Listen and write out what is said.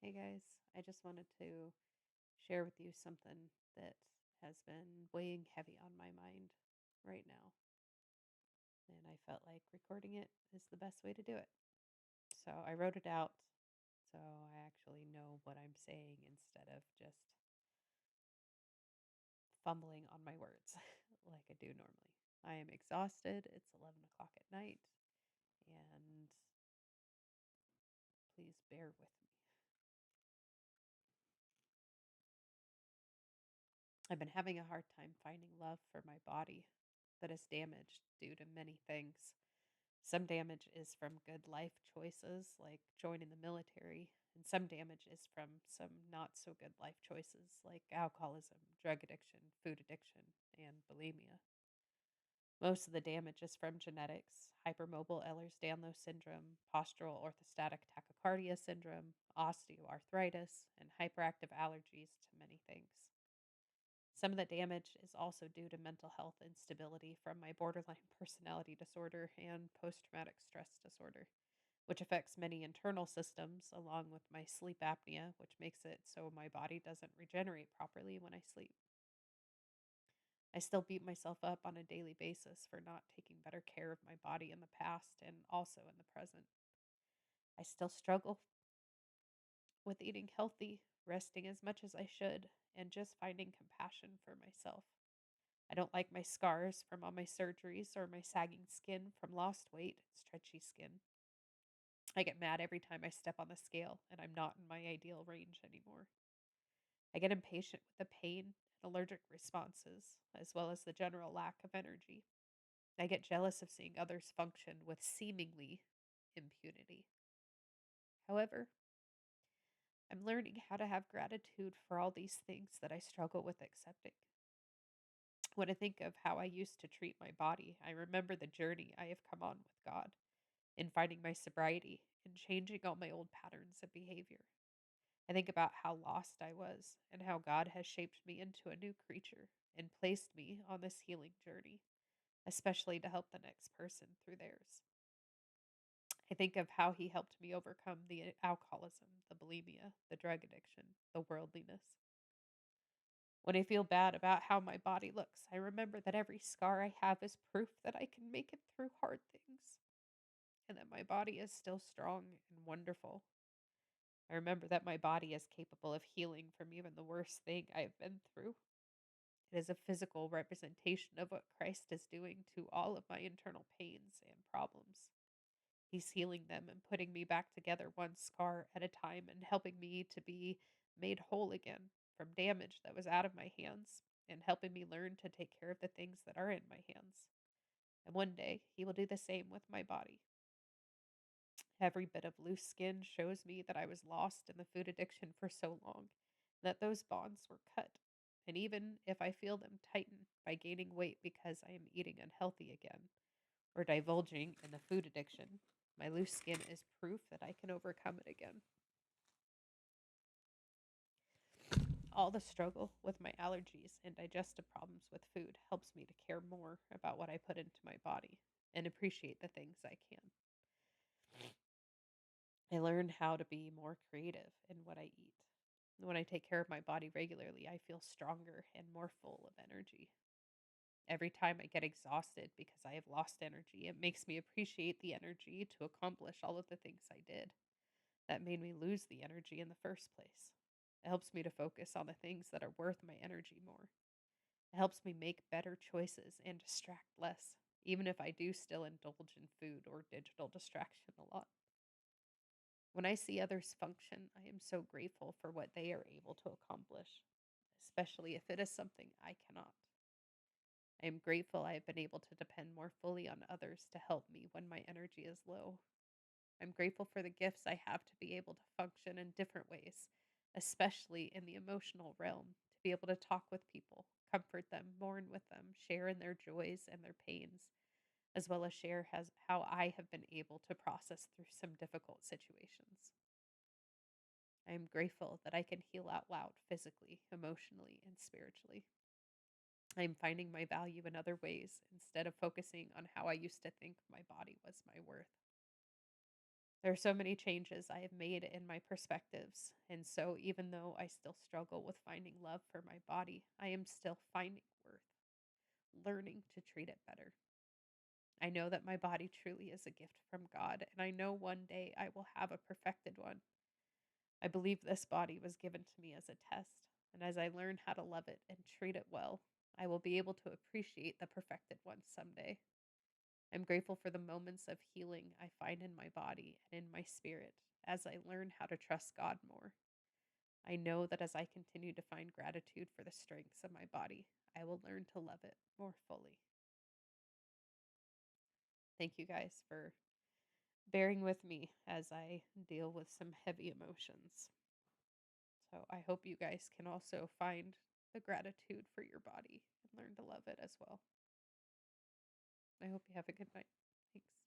Hey guys, I just wanted to share with you something that has been weighing heavy on my mind right now. And I felt like recording it is the best way to do it. So I wrote it out so I actually know what I'm saying instead of just fumbling on my words like I do normally. I am exhausted. It's 11 o'clock at night. And please bear with me. I've been having a hard time finding love for my body that is damaged due to many things. Some damage is from good life choices, like joining the military, and some damage is from some not so good life choices, like alcoholism, drug addiction, food addiction, and bulimia. Most of the damage is from genetics: hypermobile Ehlers Danlos Syndrome, postural orthostatic tachycardia syndrome, osteoarthritis, and hyperactive allergies to many things. Some of the damage is also due to mental health instability from my borderline personality disorder and post traumatic stress disorder, which affects many internal systems, along with my sleep apnea, which makes it so my body doesn't regenerate properly when I sleep. I still beat myself up on a daily basis for not taking better care of my body in the past and also in the present. I still struggle with eating healthy, resting as much as I should, and just finding compassion for myself. I don't like my scars from all my surgeries or my sagging skin from lost weight, stretchy skin. I get mad every time I step on the scale and I'm not in my ideal range anymore. I get impatient with the pain and allergic responses, as well as the general lack of energy. I get jealous of seeing others function with seemingly impunity. However, I'm learning how to have gratitude for all these things that I struggle with accepting. When I think of how I used to treat my body, I remember the journey I have come on with God in finding my sobriety and changing all my old patterns of behavior. I think about how lost I was and how God has shaped me into a new creature and placed me on this healing journey, especially to help the next person through theirs. I think of how He helped me overcome the alcoholism, the bulimia, the drug addiction, the worldliness. When I feel bad about how my body looks, I remember that every scar I have is proof that I can make it through hard things and that my body is still strong and wonderful. I remember that my body is capable of healing from even the worst thing I have been through. It is a physical representation of what Christ is doing to all of my internal pains and problems. He's healing them and putting me back together one scar at a time and helping me to be made whole again from damage that was out of my hands and helping me learn to take care of the things that are in my hands. And one day, He will do the same with my body. Every bit of loose skin shows me that I was lost in the food addiction for so long, that those bonds were cut. And even if I feel them tighten by gaining weight because I am eating unhealthy again or divulging in the food addiction, my loose skin is proof that I can overcome it again. All the struggle with my allergies and digestive problems with food helps me to care more about what I put into my body and appreciate the things I can. I learn how to be more creative in what I eat. When I take care of my body regularly, I feel stronger and more full of energy. Every time I get exhausted because I have lost energy, it makes me appreciate the energy to accomplish all of the things I did that made me lose the energy in the first place. It helps me to focus on the things that are worth my energy more. It helps me make better choices and distract less, even if I do still indulge in food or digital distraction a lot. When I see others function, I am so grateful for what they are able to accomplish, especially if it is something I cannot. I am grateful I have been able to depend more fully on others to help me when my energy is low. I'm grateful for the gifts I have to be able to function in different ways, especially in the emotional realm, to be able to talk with people, comfort them, mourn with them, share in their joys and their pains, as well as share how I have been able to process through some difficult situations. I am grateful that I can heal out loud physically, emotionally, and spiritually. I am finding my value in other ways instead of focusing on how I used to think my body was my worth. There are so many changes I have made in my perspectives, and so even though I still struggle with finding love for my body, I am still finding worth, learning to treat it better. I know that my body truly is a gift from God, and I know one day I will have a perfected one. I believe this body was given to me as a test, and as I learn how to love it and treat it well, I will be able to appreciate the perfected one someday. I'm grateful for the moments of healing I find in my body and in my spirit as I learn how to trust God more. I know that as I continue to find gratitude for the strengths of my body, I will learn to love it more fully. Thank you guys for bearing with me as I deal with some heavy emotions. So I hope you guys can also find the gratitude for your body and learn to love it as well. I hope you have a good night. Thanks.